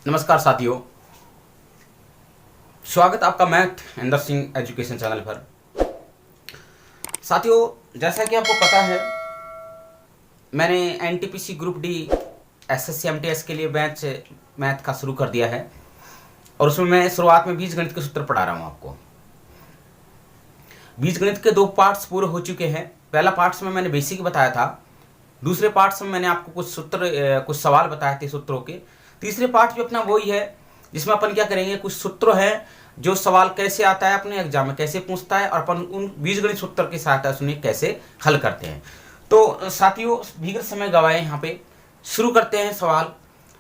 नमस्कार साथियों, स्वागत आपका math Inder Singh education channel पर। साथियों, जैसा कि आपको पता है, मैंने NTPC group D SSC MTS के लिए बैच मैथ का शुरू कर दिया है और उसमें मैं शुरुआत में बीजगणित के सूत्र पढ़ा रहा हूँ आपको। बीजगणित के 2 पार्ट्स पूरे हो चुके हैं। पहला पार्ट्स में मैंने बेसिक बताया था, दूसरे पार्ट्स में मैंने आपको कुछ सवाल बताए थे सूत्रों के। तीसरे पार्ट भी अपना वही है जिसमें अपन क्या करेंगे, कुछ सूत्र है जो सवाल कैसे आता है अपने एग्जाम में, कैसे पूछता है और अपन उन बीजगणित सूत्र की सहायता से उन्हें कैसे हल करते हैं। तो साथियों, भीतर समय गवाए यहाँ पे शुरू करते हैं सवाल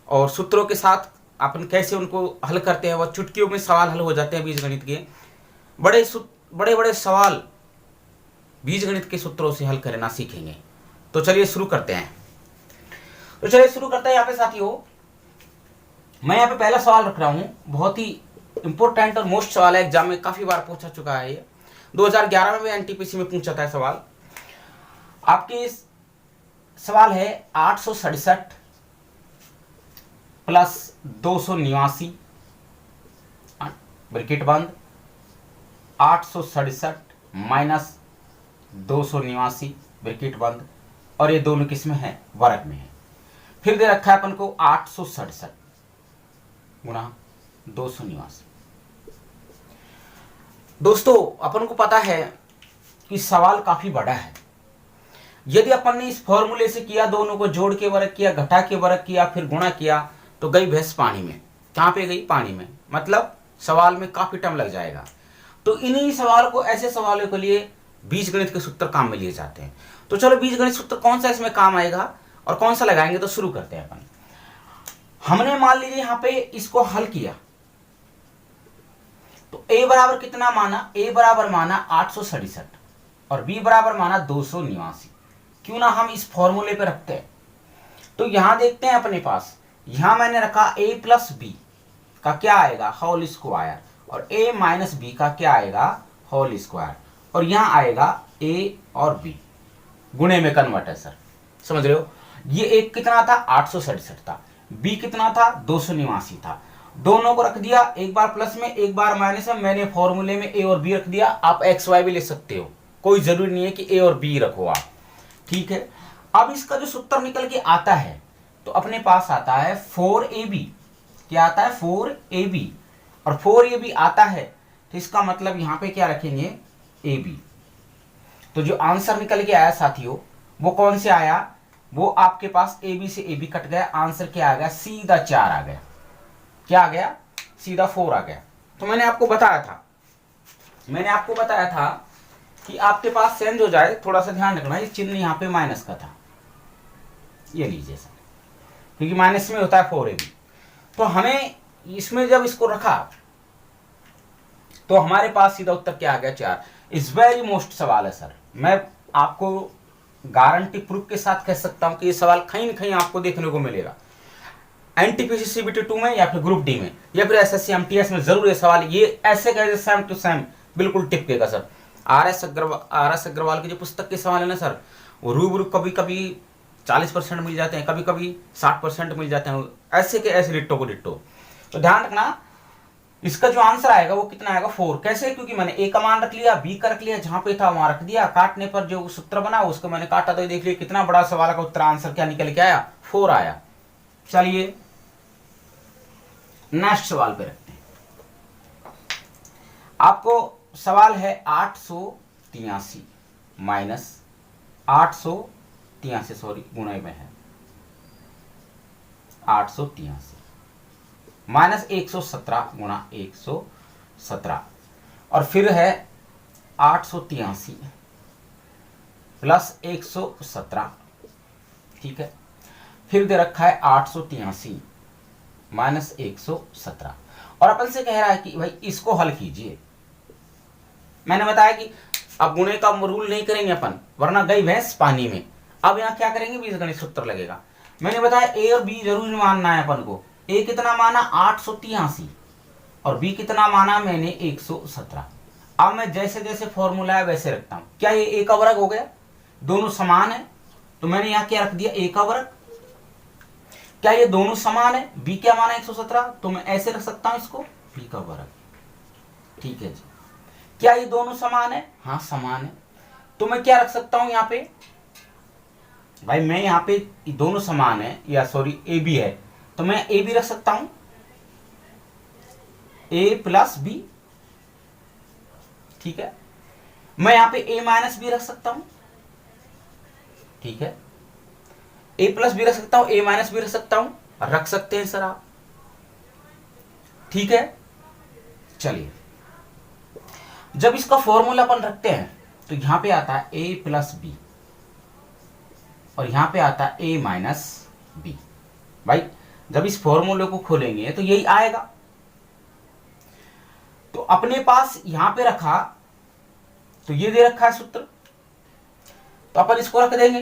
और सूत्रों के साथ अपन कैसे उनको हल करते हैं। वह चुटकियों में सवाल हल हो जाते हैं बीजगणित के। बड़े बड़े सवाल बीजगणित के सूत्रों से हल करना सीखेंगे। तो चलिए शुरू करते हैं। यहाँ पे साथियों, मैं यहाँ पे पहला सवाल रख रहा हूं, बहुत ही इंपॉर्टेंट और मोस्ट सवाल है, एग्जाम में काफी बार पूछा चुका है ये। 2011 में भी एनटीपीसी में पूछा था सवाल। आपके सवाल है 867 प्लस 289 ब्रैकेट बंद, 867 माइनस 289 ब्रैकेट बंद, और ये दोनों किस में है, वर्ग में है। फिर दे रखा है अपन को 867 गुणा 289। दोस्तों, अपन को पता है कि सवाल काफी बड़ा है। यदि अपन ने इस फॉर्मूले से किया, दोनों को जोड़ के वर्ग किया, घटा के वर्ग किया, फिर गुणा किया, तो गई भैंस पानी में। कहां पे गई? पानी में। मतलब सवाल में काफी टाइम लग जाएगा। तो इन्हीं सवाल को, ऐसे सवालों के लिए बीजगणित के सूत्र काम में लिए जाते हैं। तो चलो, बीजगणित सूत्र कौन सा इसमें काम आएगा और कौन सा लगाएंगे, तो शुरू करते हैं अपन। हमने मान लीजिए यहां पे इसको हल किया तो a बराबर कितना माना? a बराबर माना 867 और b बराबर माना 289। क्यों ना हम इस फॉर्मूले पे रखते हैं। तो यहां देखते हैं अपने पास, यहां मैंने रखा a प्लस बी का क्या आएगा, होल स्क्वायर, और a माइनस बी का क्या आएगा, होल स्क्वायर, और यहां आएगा a और b। गुणे में कन्वर्ट है सर, समझ रहे हो। ये एक कितना था, 867 था, बी कितना था, 289 था। दोनों को रख दिया, एक बार प्लस में एक बार माइनस में। मैंने फॉर्मूले में ए और बी रख दिया। आप एक्स वाई भी ले सकते हो, कोई जरूरी नहीं है कि ए और बी रखो आप, ठीक है। अब इसका जो सूत्र निकल के आता है तो अपने पास आता है 4ab। क्या आता है? 4ab। और 4ab आता है तो इसका मतलब यहां पे क्या रखेंगे, ab। तो जो आंसर निकल के आया साथियों, वो कौन से आया, वो आपके पास ए बी से ए बी कट गया, आंसर क्या आ गया, सीधा 4 आ गया। क्या आ गया? सीधा 4 आ गया। तो मैंने आपको बताया था कि आपके पास चेंज हो जाए, थोड़ा सा ध्यान रखना, ये चिन्ह यहाँ पे माइनस का था, ये लीजिए सर, क्योंकि माइनस में होता है 4ab। तो हमें इसमें जब इसको रखा तो हमारे पास सीधा उत्तर क्या आ गया, 4। इस वेरी मोस्ट सवाल है सर। मैं आपको गारंटी प्रूफ के साथ कह सकता हूं कि ये सवाल कहीं न कहीं आपको देखने को मिलेगा एनटीपीसी सीबीटी 2 में या फिर ग्रुप डी में या फिर एसएससी एमटीएस में। जरूर ये सवाल ये ऐसे कैसे सेम टू सेम बिल्कुल टिपकेगा सर। आर एस अग्रवाल की जो पुस्तक के सवाल है ना सर, वो रूबरू कभी कभी 40% मिल जाते हैं, कभी कभी 60% मिल जाते हैं, ऐसे के ऐसे डिट्टो को डिट्टो। तो ध्यान रखना, इसका जो आंसर आएगा वो कितना आएगा, 4। कैसे? क्योंकि मैंने ए का मान रख लिया, बी का रख लिया, जहां पे था वहां रख दिया, काटने पर जो सूत्र बना उसको मैंने काटा, तो देख लिया कितना बड़ा सवाल का उत्तर, आंसर क्या निकल के आया, 4 आया। चलिए नेक्स्ट सवाल पे रखते हैं। आपको सवाल है 883 माइनस 883, सॉरी गुणे में है, 883 माइनस 117 गुणा 117, और फिर है 883 प्लस 117, ठीक है। फिर दे रखा है 883 माइनस 117, और अपन से कह रहा है कि भाई इसको हल कीजिए। मैंने बताया कि अब गुणे का रूल नहीं करेंगे अपन, वरना गई भैंस पानी में। अब यहां क्या करेंगे, बीजगणित सूत्र लगेगा। मैंने बताया ए और बी जरूर मानना है अपन को। ए कितना माना, 883, और बी कितना माना मैंने, 117। अब मैं जैसे जैसे फॉर्मूला है वैसे रखता हूं। क्या ये ए का वर्ग हो गया, दोनों समान है, तो मैंने यहां क्या रख दिया, ए का वर्ग। क्या ये दोनों समान है? b क्या माना 117, तो मैं ऐसे रख सकता हूं इसको b का वर्ग। ठीक है जी। क्या ये दोनों समान है? हाँ समान है। तो मैं क्या रख सकता हूं यहाँ पे भाई, मैं यहाँ पे दोनों समान है या सॉरी ए बी है, तो मैं ए बी रख सकता हूं, a प्लस बी। ठीक है। मैं यहाँ पे a माइनस बी रख सकता हूं। ठीक है। a प्लस बी रख सकता हूं, a माइनस बी रख सकता हूं, रख सकते हैं सर आप। ठीक है। चलिए, जब इसका फॉर्मूला अपन रखते हैं तो यहां पे आता है a प्लस बी और यहां पे आता है a माइनस बी। भाई जब इस फॉर्मूले को खोलेंगे तो यही आएगा। तो अपने पास यहां पे रखा तो ये दे रखा है सूत्र, तो अपन इसको रख देंगे,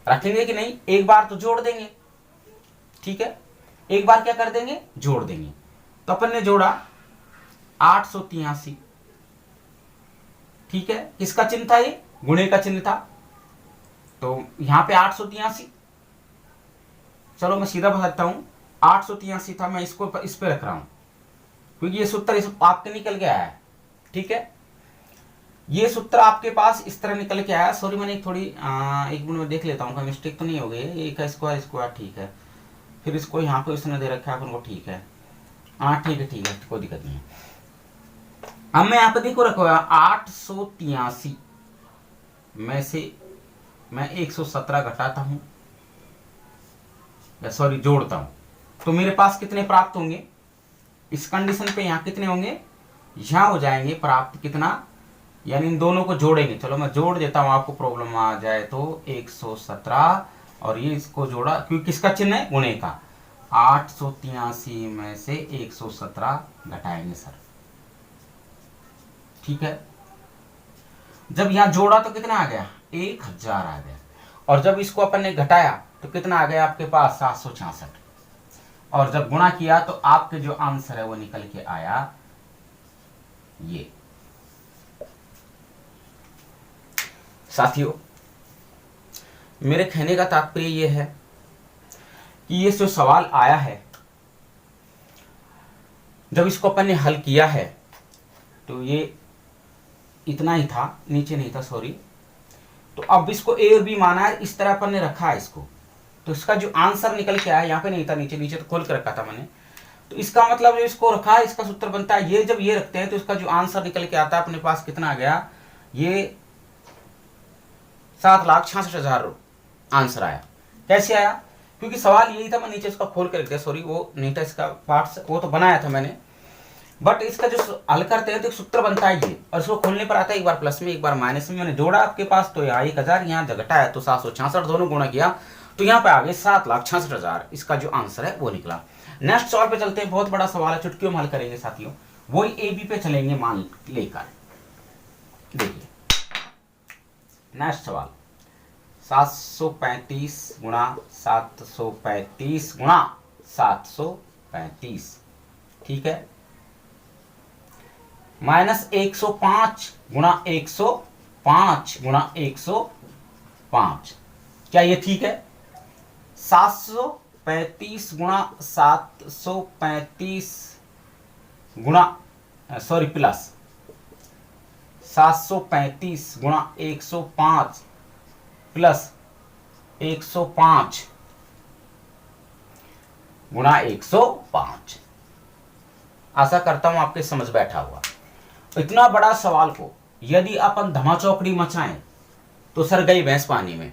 रखेंगे कि नहीं, एक बार तो जोड़ देंगे। ठीक है, एक बार क्या कर देंगे, जोड़ देंगे। तो अपन ने जोड़ा 883। ठीक है, किसका चिन्ह था, ये गुणे का चिन्ह था, तो यहां पे 883। चलो मैं सीधा बताता हूं, 883 था, मैं इसको इस पे रख रहा हूं क्योंकि ये सूत्र आपके निकल के आया है। ठीक है, ये सूत्र आपके पास इस तरह निकल के आया। सॉरी मैंने थोड़ी एक मिनट में देख लेता हूँ, मिस्टेक तो नहीं हो गई। ए का स्क्वायर स्क्वायर ठीक है, फिर इसको यहाँ पे उसने दे रखा है अपन को। ठीक है, हाँ ठीक है, ठीक है, कोई दिक्कत नहीं है। अब मैं यहाँ पे देखो रखा 883 में से मैं 117 घटाता हूँ या सॉरी जोड़ता हूँ, तो मेरे पास कितने प्राप्त होंगे इस कंडीशन पे, यहाँ कितने होंगे, यहाँ हो जाएंगे प्राप्त कितना, यानी इन दोनों को जोड़ेंगे। चलो मैं जोड़ देता हूं, आपको प्रॉब्लम आ जाए तो 117 और ये इसको जोड़ा क्योंकि किसका चिन्ह है, गुणे का। 883 में से 117 घटाएंगे सर। ठीक है, जब यहां जोड़ा तो कितना आ गया, 1000 आ गया, और जब इसको अपन ने घटाया तो कितना आ गया आपके पास, 766, और जब गुणा किया तो आपके जो आंसर है वो निकल के आया ये। साथियों, मेरे कहने का तात्पर्य यह है कि ये जो सवाल आया है, जब इसको अपन ने हल किया है तो ये इतना ही था, नीचे नहीं था सॉरी। तो अब इसको ए और बी माना है, इस तरह अपन ने रखा है इसको, तो इसका जो आंसर निकल के आया, यहाँ पे नहीं था, नीचे नीचे तो खोल के रखा था मैंने, तो इसका मतलब जो इसको रखा है इसका सूत्र बनता है ये। जब ये रखते हैं तो इसका जो आंसर निकल के आता है अपने पास कितना आ गया, ये 7,66,000 आंसर आया। कैसे आया, क्योंकि सवाल यही था, मैं नीचे इसका खोल के रख दिया, सॉरी वो नहीं था इसका पार्ट, वो तो बनाया था मैंने, बट इसका जो हल करते हैं तो सूत्र बनता है ये, और इसको खोलने पर आता है एक बार प्लस में एक बार माइनस में। मैंने जोड़ा आपके पास तो यहाँ 1000, यहाँ घटाया तो 766, दोनों गुणा किया तो यहाँ पे आ गए 7,66,000, इसका जो आंसर है वो निकला। नेक्स्ट सवाल पे चलते हैं, बहुत बड़ा सवाल है, चुटकियों में हल करेंगे साथियों, वही ए बी पे चलेंगे मान लेकर। देखिए नेक्स्ट सवाल, 735 गुणा 735 गुणा 735, ठीक है, माइनस 105 गुणा 105 गुणा 105, क्या ये ठीक है? 735 गुणा 735 गुणा सॉरी प्लस 735 गुणा 105 प्लस 105 गुणा 105। आशा करता हूं आपके समझ बैठा हुआ। इतना बड़ा सवाल को यदि अपन धमाचौकड़ी मचाएं तो सर गई भैंस पानी में।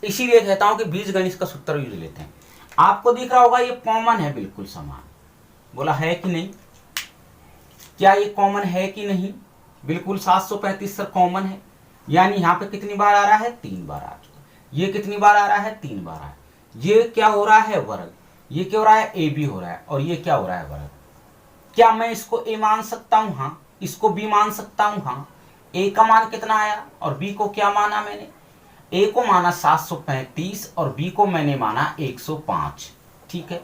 इसीलिए कहता हूं कि बीजगणित का सूत्र यूज लेते हैं। आपको दिख रहा होगा ये कॉमन है, बिल्कुल समान। बोला है कि नहीं? क्या ये कॉमन है कि नहीं? बिल्कुल 735 सर कॉमन है, यानी यहां पे कितनी बार आ रहा है? 3 बार आ चुका। ये कितनी बार आ रहा है? 3 बार आया। ये क्या हो रहा है? वर्ग। ये क्या हो रहा है? ए बी हो रहा है, और ये क्या हो रहा है? वर्ग। क्या मैं इसको ए मान सकता हूं? हाँ। इसको बी मान सकता हूं? हाँ। ए का मान कितना आया और बी को क्या माना मैंने? ए को माना 735 और बी को मैंने माना 105, ठीक है।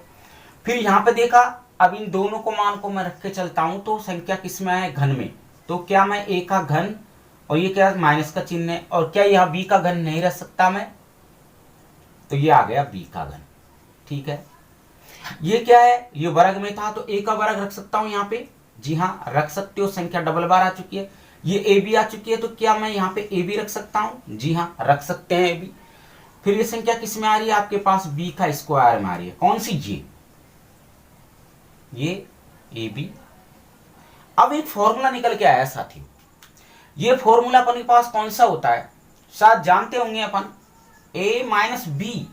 फिर यहां पे देखा, अब इन दोनों को मान को मैं रख के चलता हूं तो संख्या किस में है? घन में। तो क्या मैं ए का घन, और ये क्या माइनस का चिन्ह है, और क्या यहां बी का घन नहीं रख सकता मैं? तो ये आ गया बी का घन। ठीक है। ये क्या है, ये वर्ग में था तो ए का वर्ग रख सकता हूं यहाँ पे, जी हाँ रख सकते हो, संख्या डबल बार आ चुकी है। ये ए बी आ चुकी है तो क्या मैं यहाँ पे ए बी रख सकता हूँ, जी हाँ रख सकते हैं ए बी। फिर ये संख्या किस में आ रही है आपके पास, बी का स्क्वायर में आ रही है, कौन सी, ये ए बी। अब एक फॉर्मूला निकल के आया साथियों, ये फॉर्मूला अपन के पास कौन सा होता है, शायद जानते होंगे अपन, ए माइनस बी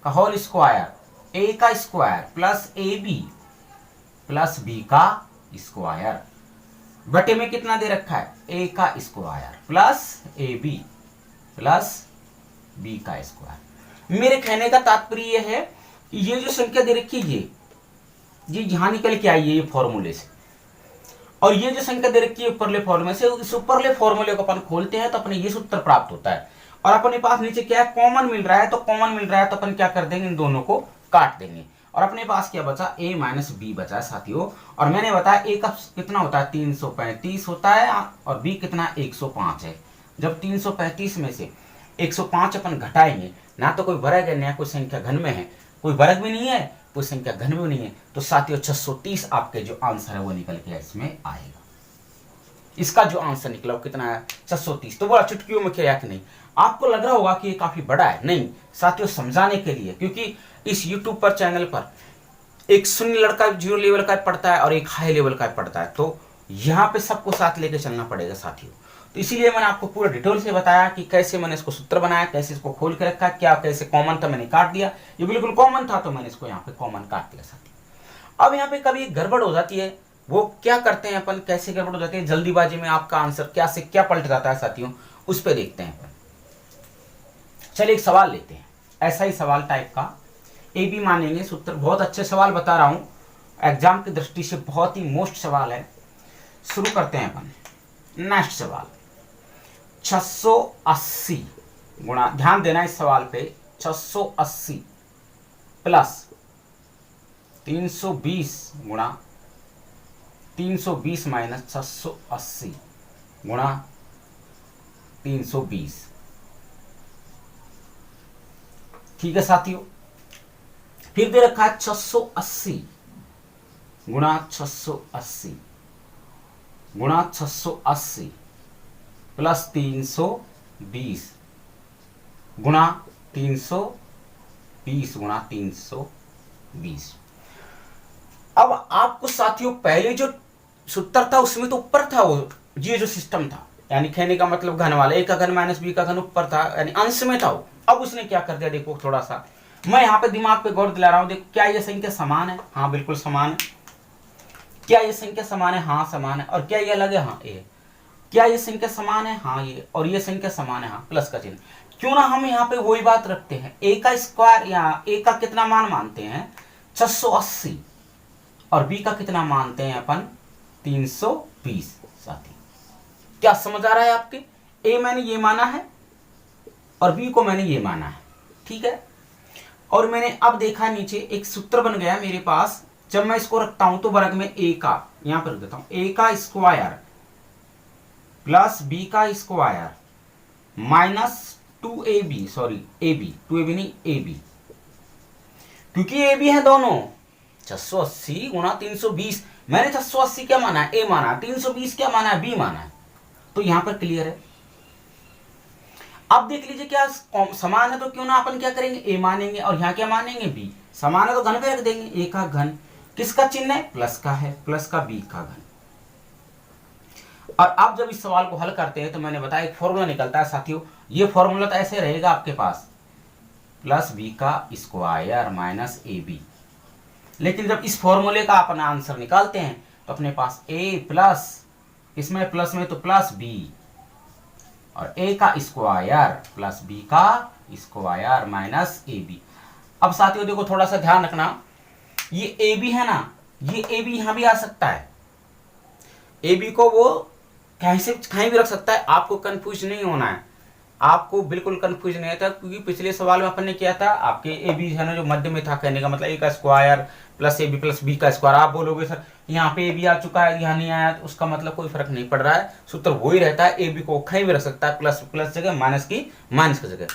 का होल स्क्वायर, ए का square plus A B plus B का स्क्वायर, बटे में कितना दे रखा है, ए का square plus A B plus B का स्क्वायर। मेरे कहने का तात्पर्य यह है कि ये जो संख्या दे रखी है ये यहां निकल के आई है ये फॉर्मूले से, और ये जो संख्या दे रखी है ऊपरले फॉर्मूले से, इस ऊपरले फॉर्मूले को अपन खोलते हैं तो अपने ये सूत्र प्राप्त होता है। और अपने पास नीचे क्या है, कॉमन मिल रहा है, तो कॉमन मिल रहा है तो अपन क्या कर देंगे, इन दोनों को काट देंगे और अपने पास क्या बचा, a माइनस बी बचा साथियों। और मैंने बताया a का कितना होता है, 335 होता है और b कितना 105 है। जब 335 में से 105 अपन घटाएंगे, ना तो कोई वर्ग है ना कोई संख्या घन में है, कोई वर्ग भी नहीं है कोई संख्या घन में नहीं है, तो साथियों 630 आपके जो आंसर है वो निकल के इसमें आएगा। इसका जो आंसर निकला वो कितना है, 630। तो बोला चुटकियों में क्या कि नहीं, आपको लग रहा होगा कि ये काफी बड़ा है, नहीं साथियों समझाने के लिए, क्योंकि इस YouTube पर चैनल पर एक शून्य लड़का 0 लेवल का पढ़ता है और एक हाई लेवल का पढ़ता है, तो यहाँ पे सबको साथ लेके चलना पड़ेगा साथियों। तो इसीलिए मैंने आपको पूरा डिटेल से बताया कि कैसे मैंने इसको सूत्र बनाया, कैसे इसको खोल के रखा, क्या कैसे कॉमन था मैंने काट दिया, ये बिल्कुल कॉमन था तो मैंने इसको यहाँ पे कॉमन काट दिया साथियों। अब यहाँ पे कभी गड़बड़ हो जाती है, वो क्या करते हैं अपन, कैसे गड़बड़ हो जाती है, जल्दीबाजी में आपका आंसर क्या से क्या पलट जाता है साथियों, उस पर देखते हैं अपन। चलिए एक सवाल लेते हैं, ऐसा ही सवाल टाइप का, ए बी मानेंगे सूत्र, बहुत अच्छे सवाल बता रहा हूं, एग्जाम की दृष्टि से बहुत ही मोस्ट सवाल है। शुरू करते हैं अपन। नेक्स्ट सवाल 680 गुणा, ध्यान देना इस सवाल पे, 680 प्लस 320 गुणा 320 माइनस 680 गुणा 320, ठीक है साथियों। फिर दे रखा है 680 गुणा 680 गुणा 680 प्लस 320 गुणा 320 गुणा 320। अब आपको साथियों पहले जो सूत्र था उसमें तो ऊपर था वो, ये जो सिस्टम था, यानी कहने का मतलब घन वाला, ए का घन माइनस बी का घन ऊपर था, यानी अंश में था वो। अब उसने क्या कर दिया, देखो थोड़ा सा मैं यहाँ पे दिमाग पे गौर दिला रहा हूँ, देखो क्या ये संख्या समान है, हाँ बिल्कुल समान है। क्या ये संख्या समान है, हाँ समान है। और क्या ये अलग है, हाँ ये। क्या ये संख्या समान है, हाँ ये। और ये संख्या समान है, हाँ प्लस का चिन्ह। क्यों ना हम यहाँ पे वही बात रखते हैं, ए का स्क्वायर, यहाँ ए का कितना मान मानते हैं 680 और बी का कितना मानते हैं अपन 320। साथी क्या समझ आ रहा है आपके, ए मैंने ये माना है और बी को मैंने ये माना है, ठीक है। और मैंने अब देखा नीचे एक सूत्र बन गया मेरे पास, जब मैं इसको रखता हूं तो वर्ग में ए का, यहां पर रख देता हूं, ए का स्क्वायर प्लस बी का square minus 2ab, sorry ab, 2ab नहीं ab, क्योंकि ab है दोनों। 680 गुणा 320, मैंने 680 क्या माना है, ए माना, 320 क्या माना है, बी माना है, तो यहां पर क्लियर है। अब देख लीजिए क्या समान है तो क्यों ना अपन क्या करेंगे, ए मानेंगे, और यहाँ क्या मानेंगे, बी। समान है तो घन पे रख देंगे, ए का घन, किसका चिन्ह है, प्लस का है, प्लस का बी का घन। और अब जब इस सवाल को हल करते हैं तो मैंने बताया एक फॉर्मूला निकलता है साथियों, ये फॉर्मूला तो ऐसे रहेगा आपके पास, प्लस बी का स्क्वायर माइनस ए बी। लेकिन जब इस फॉर्मूले का अपना आंसर निकालते हैं तो अपने पास ए प्लस, इसमें प्लस में तो प्लस बी, और ए का स्क्वायर प्लस बी का स्क्वायर माइनस ए बी। अब साथियों देखो थोड़ा सा ध्यान रखना, ये ए बी है ना, ये ए बी यहां भी आ सकता है, ए बी को वो कहीं से कहीं भी रख सकता है, आपको कंफ्यूज नहीं होना है, आपको बिल्कुल कंफ्यूज नहीं होता, क्योंकि पिछले सवाल में अपन ने किया था, आपके ए बी है ना जो मध्य में था, कहने का मतलब ए का square plus A B plus B का स्क्वायर। आप बोलोगे सर यहाँ पे ए बी आ चुका है, यहाँ नहीं आया, तो उसका मतलब कोई फर्क नहीं पड़ रहा है, सूत्र वही रहता है, ए बी को कहीं भी रख सकता है, प्लस प्लस जगह, माइनस की माइनस की जगह।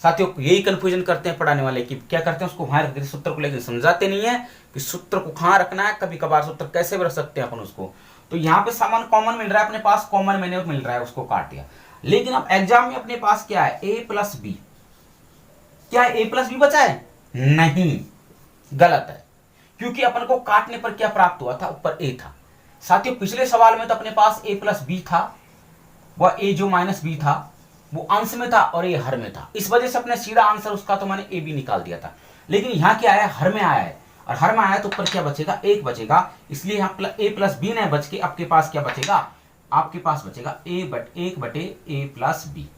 साथियों यही कंफ्यूजन करते हैं पढ़ाने वाले कि क्या करते हैं उसको वहां रख देते सूत्र को, लेकिन समझाते नहीं है कि सूत्र को कहाँ रखना है। कभी कभार सूत्र कैसे भी रख सकते हैं अपन उसको। तो यहाँ पे सामान कॉमन मिल रहा है अपने पास, कॉमन मैंने मिल रहा है उसको काट दिया। लेकिन अब एग्जाम में अपने पास क्या है, a प्लस बी। क्या a प्लस बी बचा है? नहीं, गलत है, क्योंकि अपन को काटने पर क्या प्राप्त हुआ था, ऊपर a था। साथियों पिछले सवाल में तो अपने पास a प्लस बी था, वह a जो माइनस बी था वो अंश में था और ये हर में था। इस वजह से अपने सीधा आंसर उसका तो मैंने ए बी निकाल दिया था। लेकिन यहाँ क्या है, हर में आया है, और हर में आया तो ऊपर क्या बचेगा, एक बचेगा। इसलिए यहाँ ए प्लस बी नहीं बच के आपके पास क्या बचेगा, आपके पास बचेगा एक बटे ए प्लस बी,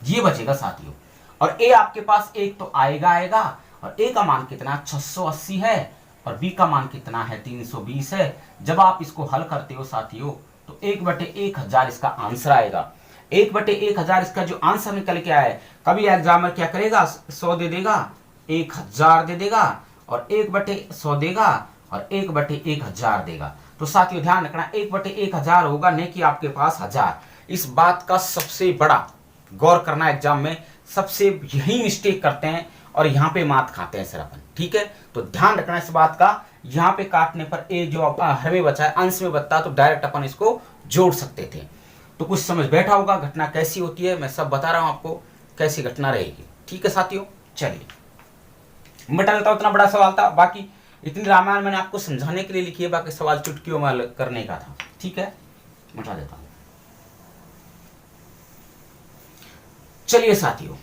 ये बचेगा साथियों। और ए आपके पास एक तो आएगा, और ए का मान कितना 680 है और बी का मान कितना है 320 है। जब आप इसको हल करते हो साथियों तो 1/1000 इसका आंसर आएगा। 1/1000 इसका जो आंसर निकल के आया है, कभी एग्जामिनर क्या करेगा, 100 दे देगा, 1000 दे देगा, और 1/100 देगा और 1/1000 देगा। तो साथियों ध्यान रखना 1/1000 होगा, नहीं कि आपके पास 1000। इस बात का सबसे बड़ा गौर करना, एग्जाम में सबसे यही मिस्टेक करते हैं और यहाँ पे मात खाते हैं सर अपन, ठीक है। तो ध्यान रखना इस बात का, यहाँ पे काटने पर ए जो हर में बचा है अंश में बचता तो डायरेक्ट अपन इसको जोड़ सकते थे। तो कुछ समझ बैठा होगा घटना कैसी होती है, मैं सब बता रहा हूं आपको कैसी घटना रहेगी, ठीक है साथियों। चलिए मिटा लेता हूं, इतना बड़ा सवाल था, बाकी इतनी रामायण मैंने आपको समझाने के लिए लिखी है, बाकी सवाल चुटकियों में करने का था, ठीक है, मिटा देता हूं। चलिए साथियों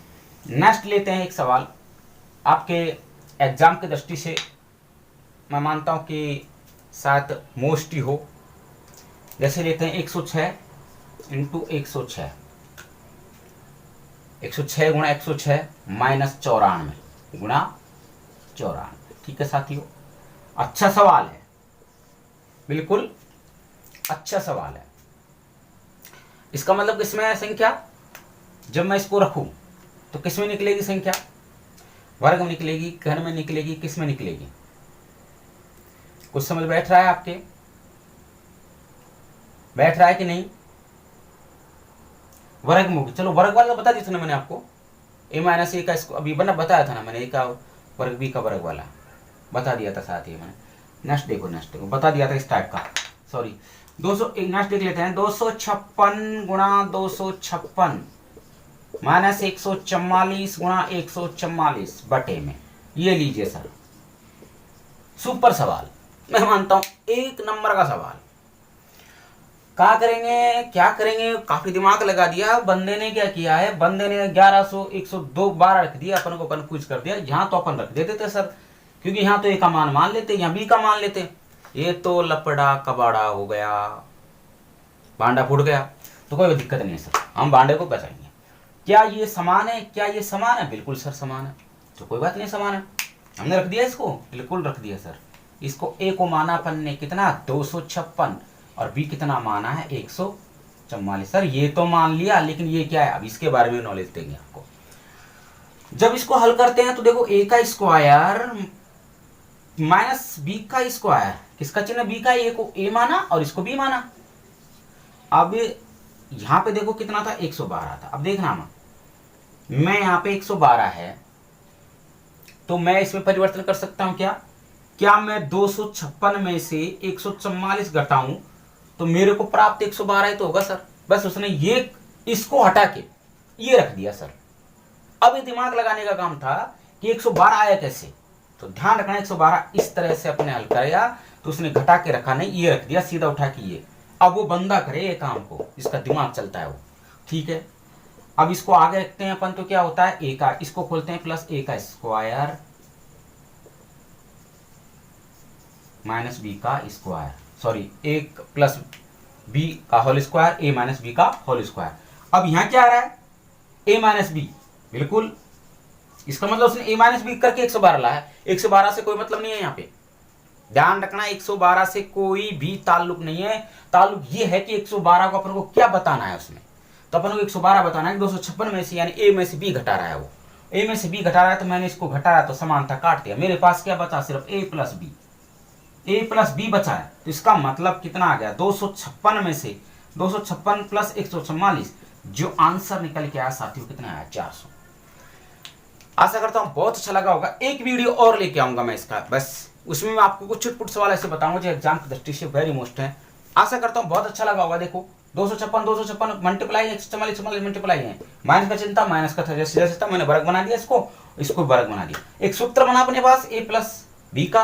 नेक्स्ट लेते हैं एक सवाल, आपके एग्जाम की दृष्टि से मैं मानता हूं कि शायद मोस्ट ही हो। जैसे लेते हैं 106 इंटू 106, 106 गुणा 106 माइनस 94 गुणा 94, ठीक है साथियों। अच्छा सवाल है, बिल्कुल अच्छा सवाल है। इसका मतलब किसमें है संख्या, जब मैं इसको रखूं तो किसमें निकलेगी संख्या, वर्ग में निकलेगी, घन में निकलेगी, किस में निकलेगी, कुछ समझ बैठ रहा है आपके, बैठ रहा है कि नहीं। वर्ग में होगी, चलो वर्ग वाला बता दिया था ना मैंने आपको, ए माइनस ए का इसको अभी बना बताया था ना मैंने, ए का वर्ग बी का वर्ग वाला बता दिया था साथ ही मैंने। नेक्स्ट देखो बता दिया था इस टाइप का, सॉरी 200 नेक्स्ट देख लेते हैं। 256 गुणा 256 माइनस 144 गुणा 144 बटे में, ये लीजिए सर, सुपर सवाल, मैं मानता हूं एक नंबर का सवाल। क्या करेंगे, काफी दिमाग लगा दिया बंदे ने। क्या किया है बंदे ने 1100 102 12 रख दिया, अपन को कंफ्यूज कर दिया। यहाँ तो अपन रख देते थे सर, क्योंकि यहाँ तो ए का मान मान लेते, यहाँ बी का मान लेते। ये तो लपड़ा कबाड़ा हो गया, भांडा फूट गया। तो कोई दिक्कत नहीं है सर, हम भांडे को बचाएंगे। क्या ये समान है, क्या ये समान है, बिल्कुल सर समान है, तो कोई बात नहीं समान है, हमने रख दिया इसको, बिल्कुल रख दिया सर। इसको ए को माना अपन ने कितना 256 और बी कितना माना है 144। सर ये तो मान लिया, लेकिन ये क्या है, अब इसके बारे में नॉलेज देंगे आपको। जब इसको हल करते हैं तो देखो ए का स्क्वायर माइनस बी का स्क्वायर, किसका चिन्ह बी का, ए को ए माना और इसको बी माना। अब यहां पे देखो कितना था 112 था। अब देखना मैं यहां पे 112 है तो मैं इसमें परिवर्तन कर सकता हूं क्या मैं 256 में से 144 घटाऊं तो मेरे को प्राप्त 112 ही तो होगा सर। बस उसने ये इसको हटा के ये रख दिया सर। अब ये दिमाग लगाने का काम था कि 112 आया कैसे, तो ध्यान रखना 112 इस तरह से अपने हल करेगा, तो उसने घटा के रखा नहीं, ये रख दिया सीधा उठा के ये। अब वो बंदा करे ये काम को, इसका दिमाग चलता है वो, ठीक है। अब इसको आगे रखते हैं अपन, तो क्या होता है ए का, इसको खोलते हैं प्लस ए का स्क्वायर माइनस बी का स्क्वायर, सॉरी एक प्लस बी का होल स्क्वायर, ए माइनस बी का होल स्क्वायर। अब यहां क्या आ रहा है ए माइनस बी, बिल्कुल इसका मतलब उसने ए माइनस बी करके 112 लाया है। 112 से कोई मतलब नहीं है यहाँ पे, ध्यान रखना 112 से कोई भी ताल्लुक नहीं है। ताल्लुक ये है कि 112 को अपन को क्या बताना है उसमें, तो अपन को 112 बताना है 256 में से, यानी ए में से बी घटा रहा है, वो ए में से बी घटा रहा है, तो मैंने इसको घटाया तो समानता काट दिया। मेरे पास क्या बचा, सिर्फ ए प्लस बी बचा है। तो इसका मतलब कितना आ गया 256 में से 256 प्लस 144, जो आंसर निकल के आया साथियों कितना आया 400। आशा करता हूं बहुत अच्छा लगा होगा। एक वीडियो और लेके आऊंगा मैं इसका, बस उसमें मैं आपको कुछ छुटपुट सवाल ऐसे बताऊंगा जो एग्जाम की दृष्टि से वेरी मोस्ट है। आशा करता हूं बहुत अच्छा लगा होगा। देखो 256 मल्टीप्लाई 144 मल्टीप्लाई है, माइनस का चिंता माइनस का था, जैसे जैसे था मैंने वर्ग बना दिया, इसको वर्ग बना दिया। एक सूत्र बना अपने पास a प्लस बी का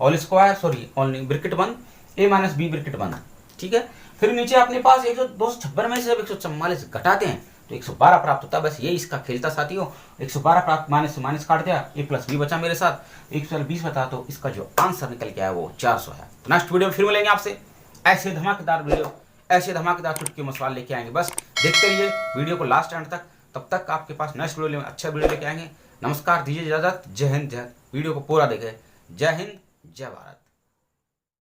whole square, sorry only bracket बंद, a माइनस बी ब्रैकेट बंद, ठीक है। फिर नीचे अपने पास 256 में से जब 144 घटाते हैं तो 112 प्राप्त होता है। बस ये इसका खेल था साथियों। 112 प्राप्त, माइनस से माइनस काट दिया, a प्लस बी बचा मेरे साथ, 120 बता, तो इसका जो आंसर निकल के आया वो 400 है। तो नेक्स्ट वीडियो में फिर मिलेंगे आपसे, ऐसे धमाकेदार वीडियो, ऐसे धमाकेदार चुटकी में सवाल लेके आएंगे। बस देखते रहिए वीडियो को लास्ट एंड तक, तब तक आपके पास नेक्स्ट वीडियो में अच्छा वीडियो लेके आएंगे। नमस्कार, दीजिए इजाजत, जय हिंद, जय। वीडियो को पूरा देखें। जय हिंद, जय भारत।